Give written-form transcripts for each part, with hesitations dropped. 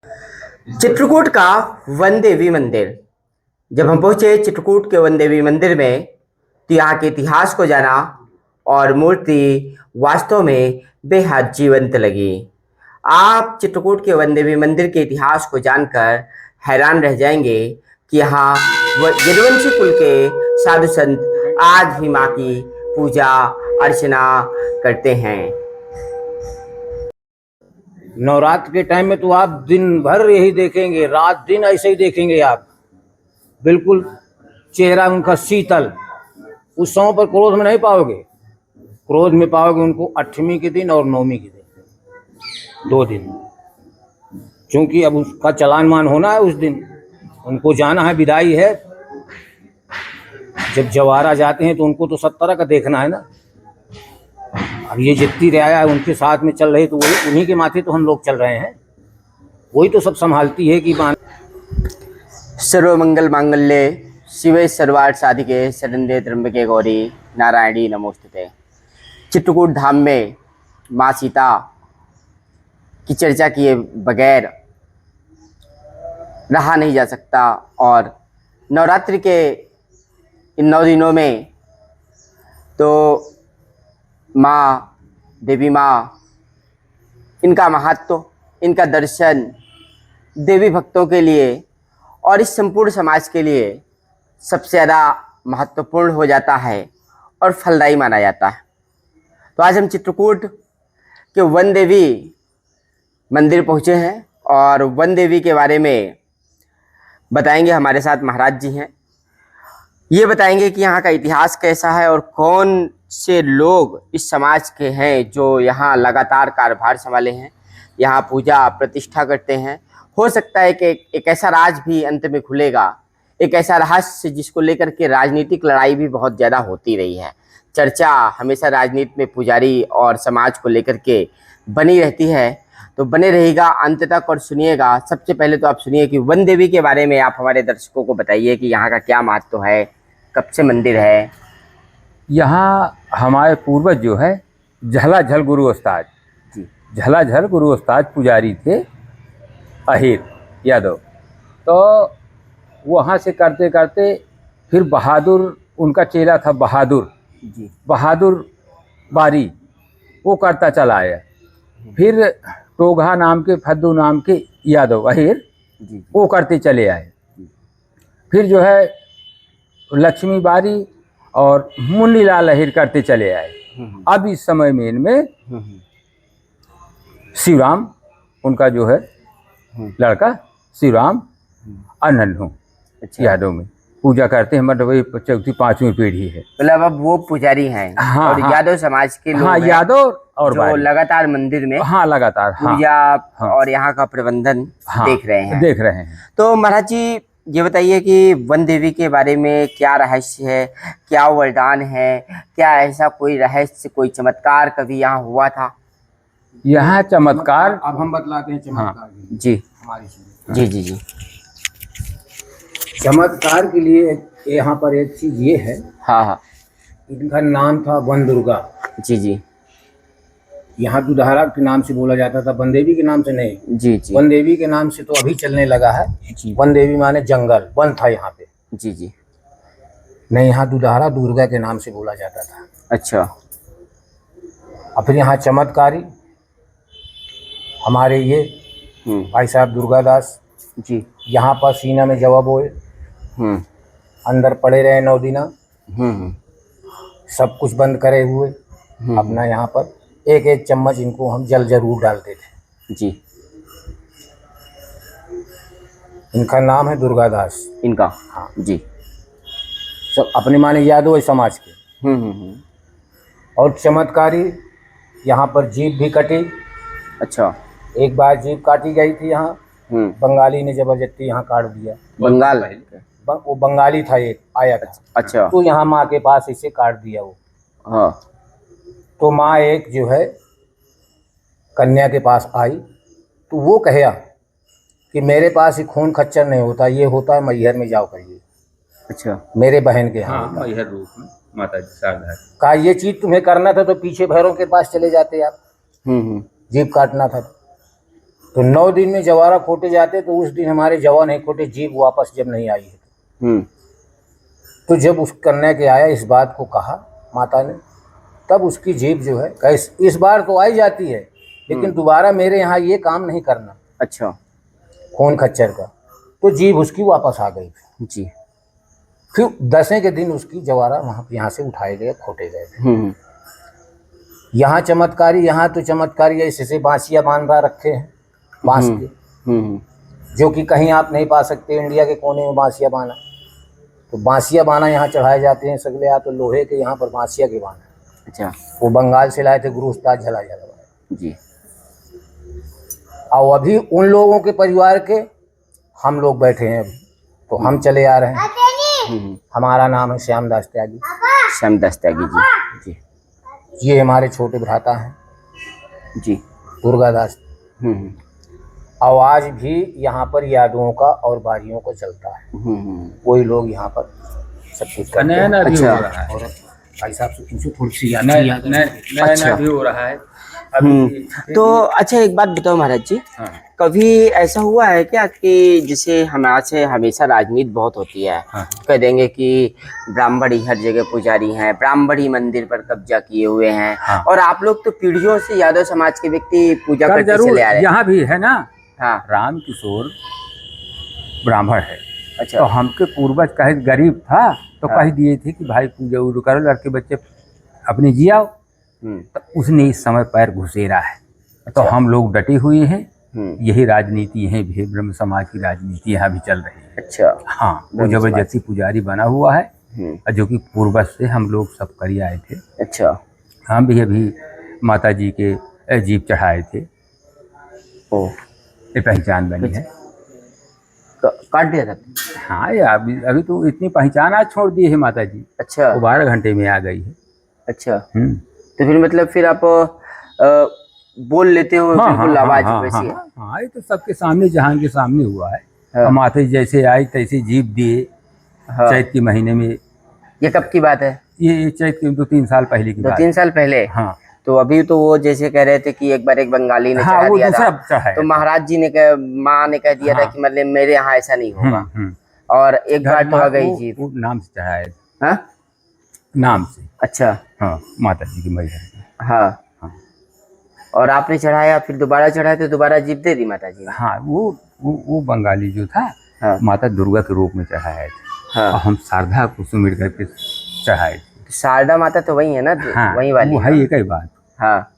चित्रकूट का वन देवी मंदिर। जब हम पहुंचे चित्रकूट के वन देवी मंदिर में तो यहाँ के इतिहास को जाना और मूर्ति वास्तव में बेहद जीवंत लगी। आप चित्रकूट के वन देवी मंदिर के इतिहास को जानकर हैरान रह जाएंगे कि यहाँ यदुवंशी कुल के साधु संत आज भी माँ की पूजा अर्चना करते हैं। नवरात्र के टाइम में तो आप दिन भर यही देखेंगे, रात दिन ऐसे ही देखेंगे आप, बिल्कुल चेहरा उनका शीतल। उस समय पर क्रोध में नहीं पाओगे, क्रोध में पाओगे उनको अष्टमी के दिन और नवमी के दिन, 2 दिन, क्योंकि अब उसका चलान मान होना है। उस दिन उनको जाना है, विदाई है। जब जवारा जाते हैं तो उनको तो सब तरह का देखना है ना। अब ये जितनी रियाया है उनके साथ में चल रही, तो वही उन्हीं के माथे तो हम लोग चल रहे हैं, वही तो सब संभालती है कि सर्वमंगल मांगल्ये शिवे सर्वार्थ साधिके शरण्ये त्र्यंबके गौरी नारायणी नमोस्तुते। चित्रकूट धाम में माँ सीता की चर्चा किए बगैर रहा नहीं जा सकता और नवरात्रि के इन 9 दिनों में तो माँ देवी माँ, इनका महत्व, इनका दर्शन देवी भक्तों के लिए और इस संपूर्ण समाज के लिए सबसे ज़्यादा महत्वपूर्ण हो जाता है और फलदायी माना जाता है। तो आज हम चित्रकूट के वन देवी मंदिर पहुँचे हैं और वन देवी के बारे में बताएंगे। हमारे साथ महाराज जी हैं, ये बताएंगे कि यहाँ का इतिहास कैसा है और कौन से लोग इस समाज के हैं जो यहाँ लगातार कार्यभार संभाले हैं, यहाँ पूजा प्रतिष्ठा करते हैं। हो सकता है कि एक ऐसा राज भी अंत में खुलेगा, एक ऐसा रहस्य जिसको लेकर के राजनीतिक लड़ाई भी बहुत ज़्यादा होती रही है। चर्चा हमेशा राजनीति में पुजारी और समाज को लेकर के बनी रहती है, तो बने रहेगा अंत तक और सुनिएगा। सबसे पहले तो आप सुनिए कि वन देवी के बारे में आप हमारे दर्शकों को बताइए कि यहाँ का क्या महत्व है, कब से मंदिर है। यहाँ हमारे पूर्वज जो है झलाझल गुरु उस्ताद जी, झलाझल गुरु उस्ताद पुजारी थे अहिर यादव। तो वहाँ से करते करते फिर बहादुर, उनका चेला था बहादुर जी, बहादुर बारी, वो करता चला आया। फिर टोघा नाम के, फद्दू नाम के यादव अहिर जी, वो करते चले आए। फिर जो है लक्ष्मी बारी और मुन्नीलाल अहिर करते चले आए। अब इस समय में इनमें शिवराम, उनका जो है लड़का शिवराम अनन्नू यादव में पूजा करते हैं। मतलब वही 4वीं-5वीं पीढ़ी है। मतलब अब वो पुजारी हैं। हाँ, और यादव समाज के लोग हाँ, यादव और जो लगातार मंदिर में लगातार पूजा और यहाँ का प्रबंधन देख रहे हैं। तो महाराज जी ये बताइए कि वन देवी के बारे में क्या रहस्य है, क्या वरदान है, क्या ऐसा कोई रहस्य, कोई चमत्कार कभी यहाँ हुआ था? यहाँ चमत्कार अब हम बतलाते हैं चमत्कार जी हमारी जी। चमत्कार के लिए यहाँ पर एक चीज ये है। हाँ, इनका नाम था वन दुर्गा जी। यहाँ दुधारा के नाम से बोला जाता था, वन देवी के नाम से नहीं जी। वन देवी के नाम से तो अभी चलने लगा है जी। वन देवी माने जंगल, वन था यहाँ पे जी। नहीं, यहाँ दुधारा दुर्गा के नाम से बोला जाता था। अच्छा। और फिर यहाँ चमत्कारी हमारे ये भाई साहब दुर्गादास जी, यहाँ पर सीना में जवाब बोए, अंदर पड़े रहे 9 दिना, सब कुछ बंद करे हुए अपना यहाँ पर एक चम्मच इनको हम जल जरूर डालते थे जी। इनका नाम है दुर्गादास इनका। हाँ जी। सब अपने माने यादव समाज के। और चमत्कारी यहाँ पर जीभ भी कटी। अच्छा। एक बार जीभ काटी गई थी यहाँ, बंगाली ने जबरदस्ती यहाँ काट दिया। बंगाल वो बंगाली था, एक आया था। अच्छा। तो यहाँ माँ के पास इसे काट दिया वो। हाँ। तो माँ एक जो है कन्या के पास आई, तो वो कहा कि मेरे पास ही खून खच्चर नहीं होता, ये होता है मैहर में जाओ करिए। अच्छा। मेरे बहन के यहाँ मैहर रूप में माता जी शारदा का ये चीज तुम्हें करना था तो पीछे भैरों के पास चले जाते आप। जीभ काटना था तो 9 दिन में जवारा खोटे जाते, तो उस दिन हमारे जवा नहीं खोटे, जीप वापस जब नहीं आई है। तो जब उस कन्या के आया, इस बात को कहा माता ने, तब उसकी जीप जो है कैसे, इस बार तो आई जाती है लेकिन दोबारा मेरे यहाँ ये काम नहीं करना। अच्छा। खून खच्चर का। तो जीप उसकी वापस आ गई जी। फिर 10वें के दिन उसकी जवारा वहाँ यहाँ से उठाए गए, खोटे गए। यहाँ चमत्कारी, यहाँ तो चमत्कारी ऐसे बांसिया बांध रखे हैं बांस के, जो कि कहीं आप नहीं पा सकते। इंडिया के कोने में बांसिया बाना, तो बांसिया बाना यहाँ चढ़ाए जाते हैं सगले। या तो लोहे के, यहाँ पर बांसिया के बाना। अच्छा। वो बंगाल से लाए थे गुरु उस्ताद झला झला जी। और अभी उन लोगों के परिवार के हम लोग बैठे हैं अभी, तो हम चले आ रहे हैं। हमारा नाम है श्यामदास त्यागी। श्यामदास त्यागी जी। जी। ये हमारे छोटे भ्राता हैं जी, दुर्गादास। और आज भी यहाँ पर यादवों का और बारियों का चलता है। कोई लोग यहाँ पर सब कुछ करते हैं। नया भी अच्छा। हो रहा है। और भाई साहब से पूछो थोड़ी सी नया भी हो रहा है अभी। तो अच्छा, एक बात बताओ महाराज जी, हाँ। कभी ऐसा हुआ है क्या कि जैसे हमारे से हमेशा राजनीति बहुत होती है, हाँ। कह देंगे कि ब्राह्मण ही हर जगह पुजारी हैं, ब्राह्मण ही मंदिर पर कब्जा किए हुए हैं। हाँ। और आप लोग तो पीढ़ियों से यादव समाज के व्यक्ति पूजा कर करते जरूर, चले आ रहे हैं। यहाँ भी है ना। हाँ। राम किशोर ब्राह्मण है। अच्छा। तो हमके पूर्वज कहे गरीब था तो हाँ। कह दिए थे कि भाई पूजा उजा करो, लड़के बच्चे अपने जियाओ। तो उसने इस समय पैर घुसेरा है। तो अच्छा। हम लोग डटे हुए हैं। यही राजनीति है, भी ब्रह्म समाज की राजनीति यहाँ भी चल रही है। अच्छा। हाँ, वो जबरदस्ती पुजारी बना हुआ है, जो कि पूर्वज से हम लोग सब करी आए थे। अच्छा। हम भी अभी माता जी के जीप चढ़ाए थे। ओ, ये पहचान बनी है। काट दिया था? हाँ, ये अभी तो इतनी पहचान आज छोड़ दी है माता जी। अच्छा। वो 12 घंटे में आ गई है। अच्छा। तो फिर मतलब फिर आप बोल लेते हो? बिल्कुल आवाज वैसी है। हाँ, ये तो सबके सामने, जहां के सामने हुआ है। हाँ। माता जी जैसे आई तैसे जीप दिए। हाँ। चैत के महीने में। ये कब की बात है? ये चैत के 2-3 साल पहले की बात। 2-3 साल पहले? हाँ। तो अभी तो वो जैसे कह रहे थे कि एक बार एक बंगाली ने हाँ, चढ़ा वो दिया दूसरा था, चढ़ाया तो था। महाराज जी ने माँ ने कह दिया था कि मतलब मेरे यहाँ ऐसा नहीं होगा। और एक बार तो आ गई जी, वो नाम से चढ़ाया था। हाँ? नाम से। अच्छा। हाँ, माता जी की मैहर। हाँ। और आपने चढ़ाया, फिर दोबारा चढ़ाया तो दोबारा जीप दे दी माता जी ने? हाँ, वो बंगाली जो था, हाँ। माता दुर्गा के रूप में चढ़ाया था। हाँ। और हम शारदा को सुमिर करके चढ़ाए थे। शारदा माता तो वही है ना? हाँ, वही वाली वो है एक ही बात। हाँ।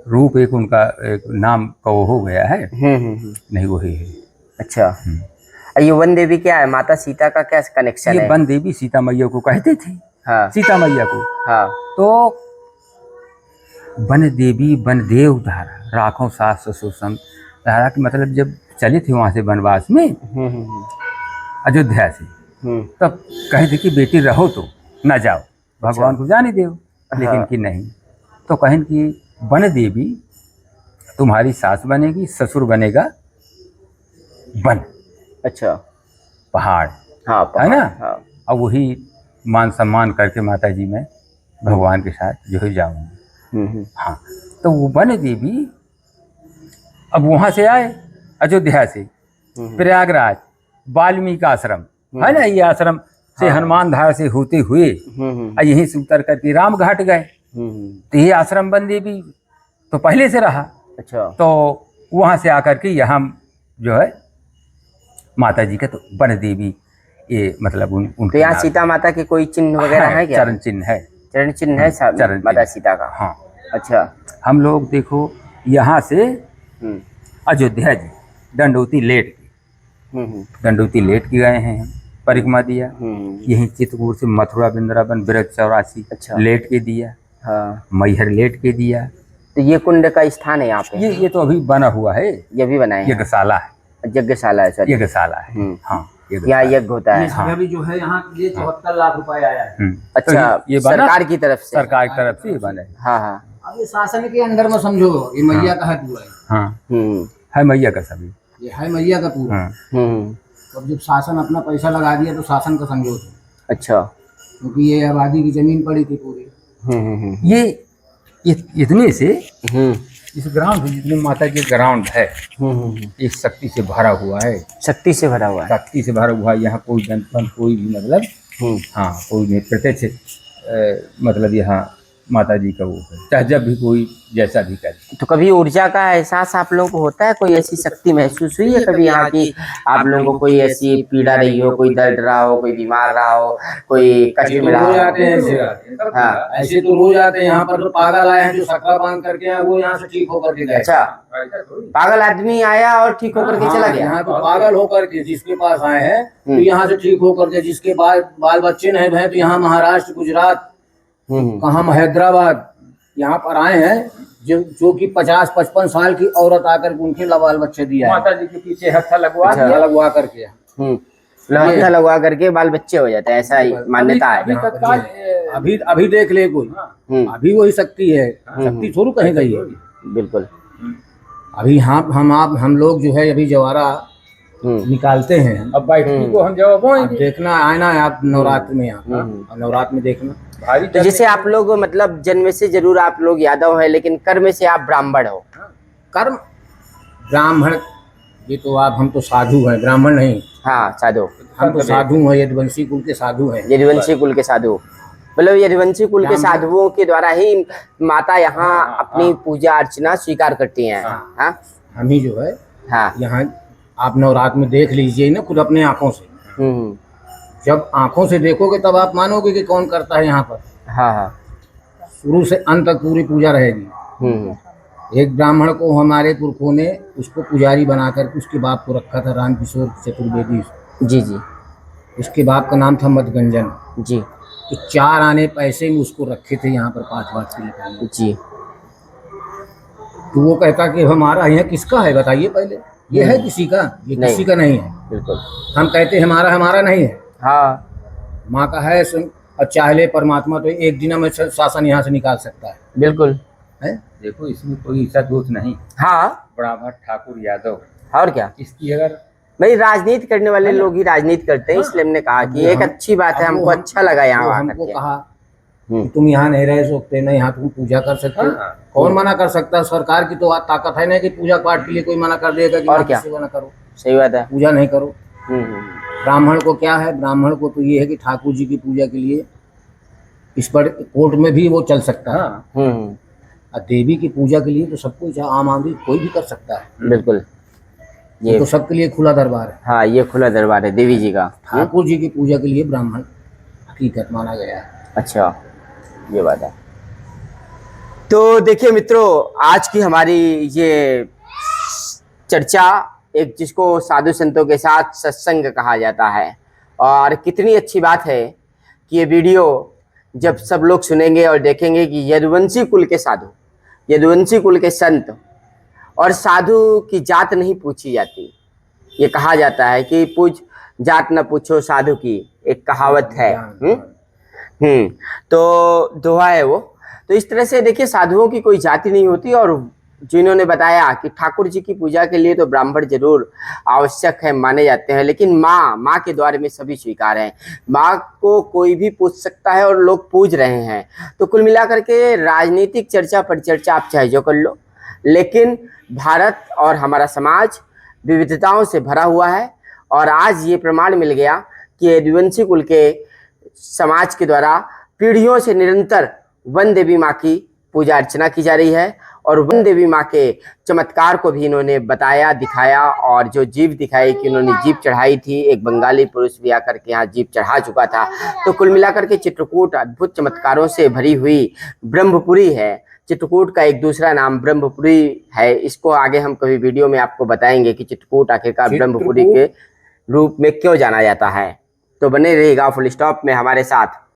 रूप एक उनका, एक नाम का वो हो गया है। नहीं, वही है। अच्छा। ये वन देवी क्या है? माता सीता का क्या कनेक्शन है? ये वन देवी सीता मैया को कहते थे। हाँ। सीता मैया को। हाँ। तो वन देवी वन देव धारा राखों सास ससुर संग धारा की मतलब जब चले थे वहां से वनवास में अयोध्या से, तब कहे थे कि बेटी रहो तो न जाओ, भगवान को जाने दो। लेकिन हाँ। कि नहीं, तो कहें कि वन देवी तुम्हारी सास बनेगी, ससुर बनेगा वन। अच्छा। पहाड़। हाँ, है ना। हाँ। अब वही मान सम्मान करके माता जी मैं भगवान के साथ जो है जाऊंगी। हाँ, तो वो वन देवी अब वहां से आए अयोध्या से प्रयागराज वाल्मीकि आश्रम है ना, ये आश्रम से हनुमान धार से होते हुए यहीं से उतर करके राम घाट गए। तो ये आश्रम वन देवी तो पहले से रहा। अच्छा। तो वहां से आकर के यहाँ जो है माता जी का तो वन देवी, ये मतलब उनके तो यहाँ सीता माता के कोई चिन्ह वगैरह है क्या? चरण चिन्ह है। चरण चिन्ह है चरण माता चिन्ह। सीता का? हाँ। अच्छा। हम लोग देखो यहाँ से अयोध्या जी दंडोती लेट के गए हैं, परिक्रमा दिया। यहीं चित्रकूट से मथुरा वृंदावन ब्रज 84 अच्छा। लेट के दिया। हाँ। मैहर लेट के दिया। तो ये कुंड का स्थान है यहाँ पे? ये तो अभी बना हुआ है। ये भी बनाए हैं? यज्ञशाला है। यज्ञशाला है सर? यज्ञशाला है। हाँ, यहाँ यज्ञ होता है। हाँ। भी जो है यहाँ ये 74 लाख रुपए आया है। अच्छा। तो ये बना सरकार की तरफ से? सरकार की तरफ से ये बना है। हाँ। हाँ। अब ये शासन के अंदर में समझो, ये मैया का है पूरा। हाँ, है मैया का सभी। ये है मैया का पूरा। हाँ। अब जब शासन अपना पैसा लगा दिया तो शासन का समझो। अच्छा। क्योंकि ये आबादी की जमीन पड़ी थी पूरी। ये इतने से इस ग्राउंड जितने माता जी ग्राउंड है एक शक्ति से भरा हुआ है, शक्ति से भरा हुआ है। शक्ति से भरा हुआ है। यहाँ कोई जनपन कोई भी मतलब हाँ कोई नहीं प्रत्यक्ष मतलब यहाँ माता जी का वो है, चाहे जब भी कोई जैसा भी करे। तो कभी ऊर्जा का एहसास आप लोगों को होता है? कोई ऐसी शक्ति महसूस हुई है कभी यहाँ की आप लोगों को? कोई ऐसी पीड़ा रही हो, कोई दर्द रहा हो, कोई बीमार रहा हो, कोई कष्ट में रहा रोज हो? आते हैं ऐसे। हाँ। ऐसे तो रोज आते हैं यहाँ पर। तो पागल आए हैं जो सकरा बांध करके आए, वो यहाँ से ठीक होकर के गए। अच्छा, पागल आदमी आया और ठीक होकर के चला गया? यहाँ तो पागल होकर के जिसके पास आए हैं तो यहाँ से ठीक होकर के, जिसके बाल बच्चे नहीं भरे तो यहाँ महाराष्ट्र, गुजरात, कहाँ हैदराबाद यहाँ पर आए हैं, जो कि 50-55 साल की औरत आकर उनके बाल बच्चे दिया है। माता जी के पीछे हत्था लगवा अच्छा। दिया। लगवा करके हत्था लगवा करके बाल बच्चे हो जाते हैं, ऐसा ही मान्यता अभी है। तत्काल अभी देख ले कोई, अभी वही शक्ति है, शक्ति थोड़ी कहीं गई है। बिल्कुल। अभी हम लोग जो है अभी जवारा निकालते हैं। अब बैठकी को हम जवाब अब देखना आना है आप नवरात्र में, यहाँ और नवरात्र में देखना। भारी तो जैसे आप लोग मतलब जन्म से जरूर आप लोग यादव है, लेकिन कर्म से आप ब्राह्मण हो। कर्म ब्राह्मण, ये तो आप, हम तो साधु हैं, ब्राह्मण नहीं। हाँ, साधु। हम तो साधु हैं, यदुवंशी कुल के साधु हैं। यदुवंशी कुल के साधु, मतलब यदुवंशी कुल के साधुओं के द्वारा ही माता यहाँ अपनी पूजा अर्चना स्वीकार करती हैं। हाँ, हम ही जो है हाँ। यहाँ आप नवरात्र में देख लीजिए ना खुद अपने आंखों से। जब आंखों से देखोगे तब आप मानोगे कि कौन करता है यहाँ पर। हाँ हाँ। शुरू से अंत तक पूरी पूजा रहेगी। एक ब्राह्मण को हमारे पुरखों ने उसको पुजारी बनाकर उसके बाप को रखा था, रामकिशोर चतुर्वेदी। जी जी। उसके बाप का नाम था मदगंजन जी। तो 4 आने पैसे में उसको रखे थे यहाँ पर 5 किलो जी। तो वो कहता कि हमारा यहाँ किसका है बताइए पहले, ये है किसी का? ये नहीं। किसी का नहीं है। बिल्कुल। हम कहते हमारा नहीं है। हाँ। माँ का है और चाहे परमात्मा तो एक दिन में शासन यहाँ से निकाल सकता है। बिल्कुल है? देखो इसमें कोई ऐसा दोष नहीं। हाँ, ब्राह्मण ठाकुर यादव और क्या, इसकी अगर भाई राजनीति करने वाले लोग ही राजनीति करते हैं, इसलिए हमने कहा कि एक अच्छी बात है, हमको अच्छा लगा यहाँ आकर हमको के। कहा कि तुम यहाँ नहीं रह सकते, नहीं यहाँ तुम पूजा कर सकते हो। कौन मना कर सकता है? सरकार की तो ताकत है ना कि पूजा पाठ के लिए कोई मना कर देगा कि और क्या? सेवा न करो, सही बात है। पूजा नहीं करो। ब्राह्मण को क्या है? ब्राह्मण को तो ये है कि ठाकुर जी की पूजा के लिए इस पर कोर्ट में भी वो चल सकता है। और देवी की पूजा के लिए तो सबको, आम आदमी कोई भी कर सकता है। बिल्कुल, ये तो सबके लिए खुला दरबार है। हाँ, ये खुला दरबार है देवी जी का। ठाकुर जी की पूजा के लिए ब्राह्मण हकीकत माना गया है। अच्छा, ये बात है। तो देखिए मित्रों, आज की हमारी ये चर्चा, एक जिसको साधु संतों के साथ सत्संग कहा जाता है, और कितनी अच्छी बात है कि ये वीडियो जब सब लोग सुनेंगे और देखेंगे कि यदुवंशी कुल के साधु, यदुवंशी कुल के संत, और साधु की जात नहीं पूछी जाती। ये कहा जाता है कि पूछ जात न पूछो साधु की, एक कहावत है। तो दोहा है वो। तो इस तरह से देखिए, साधुओं की कोई जाति नहीं होती, और जिन्होंने बताया कि ठाकुर जी की पूजा के लिए तो ब्राह्मण जरूर आवश्यक है, माने जाते हैं, लेकिन माँ के द्वार में सभी स्वीकार हैं। माँ को कोई भी पूछ सकता है और लोग पूज रहे हैं। तो कुल मिलाकर के राजनीतिक चर्चा परिचर्चा आप चाहे जो कर लो, लेकिन भारत और हमारा समाज विविधताओं से भरा हुआ है। और आज ये प्रमाण मिल गया कि यदुवंशी कुल के समाज के द्वारा पीढ़ियों से निरंतर वन देवी माँ की पूजा अर्चना की जा रही है, और वन देवी माँ के चमत्कार को भी इन्होंने बताया, दिखाया, और जो जीव दिखाई कि उन्होंने जीप चढ़ाई थी, एक बंगाली पुरुष भी आकर के यहाँ जीप चढ़ा चुका था। तो कुल मिलाकर के चित्रकूट अद्भुत चमत्कारों से भरी हुई ब्रह्मपुरी है। चित्रकूट का एक दूसरा नाम ब्रह्मपुरी है। इसको आगे हम कभी वीडियो में आपको बताएंगे कि चित्रकूट आखिरकार ब्रह्मपुरी के रूप में क्यों जाना जाता है। तो बने रहिएगा फुल स्टॉप में हमारे साथ।